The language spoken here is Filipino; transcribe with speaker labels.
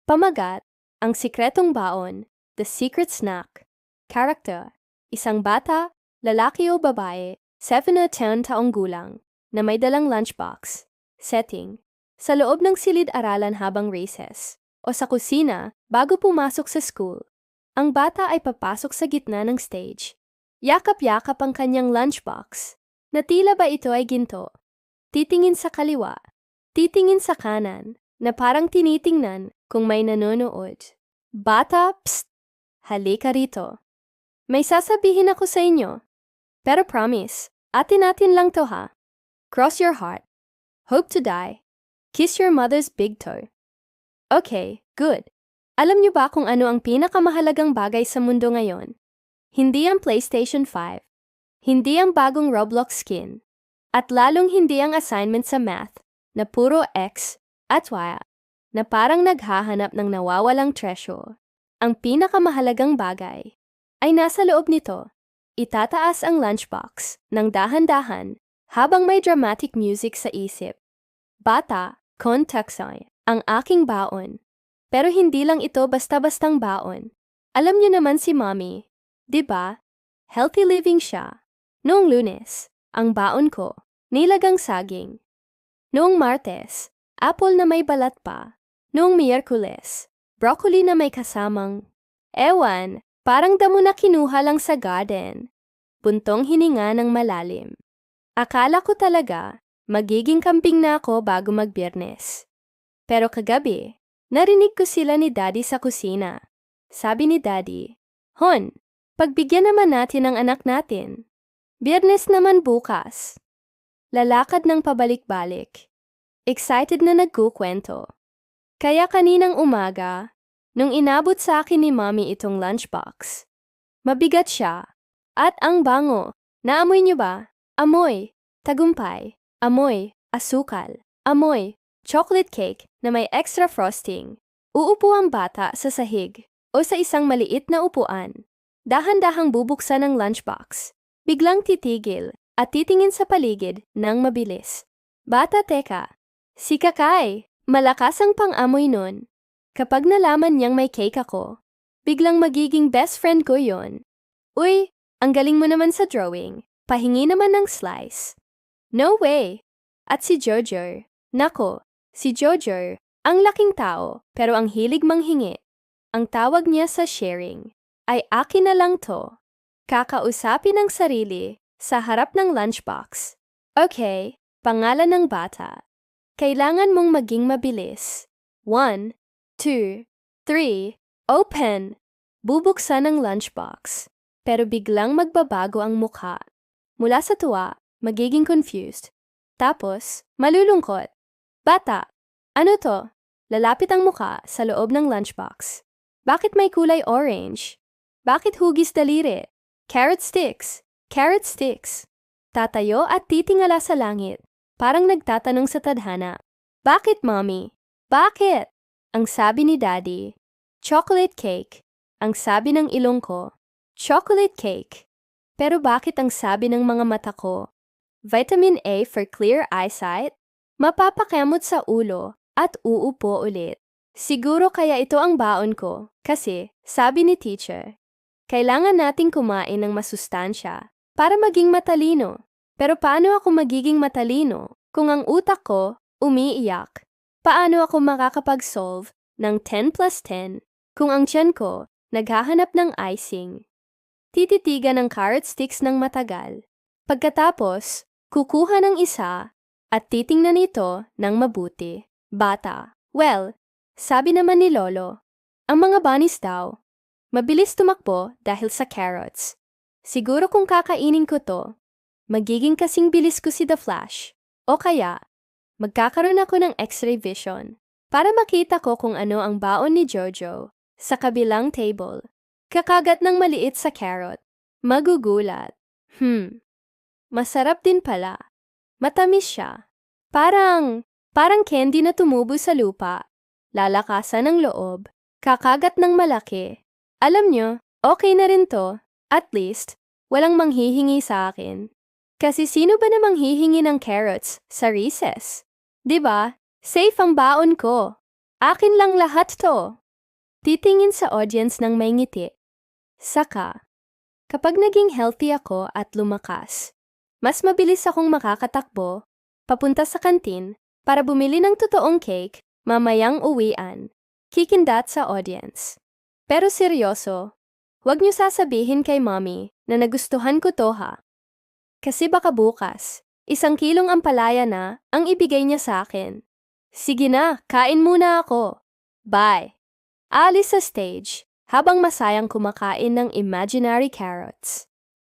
Speaker 1: Pamagat, Ang Sikretong Baon, The Secret Snack. Character, isang bata, lalaki o babae, 7 o 10 taong gulang, na may dalang lunchbox. Setting, sa loob ng silid-aralan habang recess, o sa kusina bago pumasok sa school. Ang bata ay papasok sa gitna ng stage. Yakap-yakap ang kanyang lunchbox, na tila ba ito ay ginto. Titingin sa kaliwa, titingin sa kanan, na parang tinitingnan kung may nanonood. Bata, psst! Halika rito. May sasabihin ako sa inyo. Pero promise, atin-atin lang to ha. Cross your heart. Hope to die. Kiss your mother's big toe. Okay, good. Alam niyo ba kung ano ang pinakamahalagang bagay sa mundo ngayon? Hindi ang PlayStation 5. Hindi ang bagong Roblox skin. At lalong hindi ang assignment sa math na puro X at Y na parang naghahanap ng nawawalang treasure. Ang pinakamahalagang bagay ay nasa loob nito. Itataas ang lunchbox ng dahan-dahan habang may dramatic music sa isip. Bata, kontaksoy, ang aking baon. Pero hindi lang ito basta-bastang baon. Alam niyo naman si Mommy, di ba? Healthy living siya. Noong Lunes, ang baon ko, nilagang saging. Noong Martes, apple na may balat pa. Noong Miyerkules, broccoli na may kasamang, ewan, parang damo na kinuha lang sa garden. Buntong hininga ng malalim. Akala ko talaga, magiging kambing na ako bago mag-Biyernes. Pero kagabi, narinig ko sila ni Daddy sa kusina. Sabi ni Daddy, Hon, pagbigyan naman natin ang anak natin. Biyernes naman bukas. Lalakad ng pabalik-balik. Excited na nagkukwento. Kaya kaninang umaga, nung inabot sa akin ni Mommy itong lunchbox, mabigat siya. At ang bango. Naamoy niyo ba? Amoy tagumpay. Amoy asukal. Amoy chocolate cake na may extra frosting. Uupo ang bata sa sahig o sa isang maliit na upuan. Dahan-dahang bubuksan ang lunchbox. Biglang titigil at titingin sa paligid ng mabilis. Bata, teka. Si Kakay, malakas ang pang-amoy nun. Kapag nalaman niyang may cake ako, biglang magiging best friend ko yon. Uy, ang galing mo naman sa drawing. Pahingi naman ng slice. No way! At si Jojo, nako, si Jojo, ang laking tao pero ang hilig manghingi. Ang tawag niya sa sharing ay akin na lang to. Kakausapin ang sarili sa harap ng lunchbox. Okay, pangalan ng bata. Kailangan mong maging mabilis. 1, 2, 3, open! Bubuksan ang lunchbox. Pero biglang magbabago ang mukha. Mula sa tuwa, magiging confused. Tapos, malulungkot. Bata, ano to? Lalapit ang mukha sa loob ng lunchbox. Bakit may kulay orange? Bakit hugis daliri? Carrot sticks! Carrot sticks! Tatayo at titingala sa langit. Parang nagtatanong sa tadhana. Bakit, Mommy? Bakit? Ang sabi ni Daddy. Chocolate cake. Ang sabi ng ilong ko. Chocolate cake. Pero bakit ang sabi ng mga mata ko? Vitamin A for clear eyesight? Mapapakemot sa ulo at uupo ulit. Siguro kaya ito ang baon ko kasi, sabi ni teacher, kailangan nating kumain ng masustansya para maging matalino. Pero paano ako magiging matalino kung ang utak ko umiiyak? Paano ako makakapag-solve ng 10 plus 10 kung ang tiyan ko naghahanap ng icing? Tititigan ng carrot sticks ng matagal. Pagkatapos, kukuha ng isa at titingnan ito ng mabuti. Bata, well, sabi naman ni Lolo, ang mga bunnies daw, mabilis tumakbo dahil sa carrots. Siguro kung kakainin ko to, magiging kasing bilis ko si The Flash. O kaya, magkakaroon ako ng X-ray vision para makita ko kung ano ang baon ni Jojo sa kabilang table. Kakagat ng maliit sa carrot. Magugulat. Masarap din pala. Matamis siya. Parang candy na tumubo sa lupa. Lalakasan ng loob. Kakagat ng malaki. Alam nyo, okay na rin to. At least, walang manghihingi sa akin. Kasi sino ba namang hihingi ng carrots sa recess? 'Di ba? Safe ang baon ko. Akin lang lahat to. Titingin sa audience ng may ngiti. Saka, kapag naging healthy ako at lumakas, mas mabilis akong makakatakbo, papunta sa kantin, para bumili ng totoong cake, mamayang uwian. Kikindat sa audience. Pero seryoso, huwag niyo sasabihin kay mommy na nagustuhan ko to ha. Kasi baka bukas, 1 kilong ampalaya na ang ibigay niya sa akin. Sige na, kain muna ako. Bye. Alis sa stage, habang masayang kumakain ng imaginary carrots.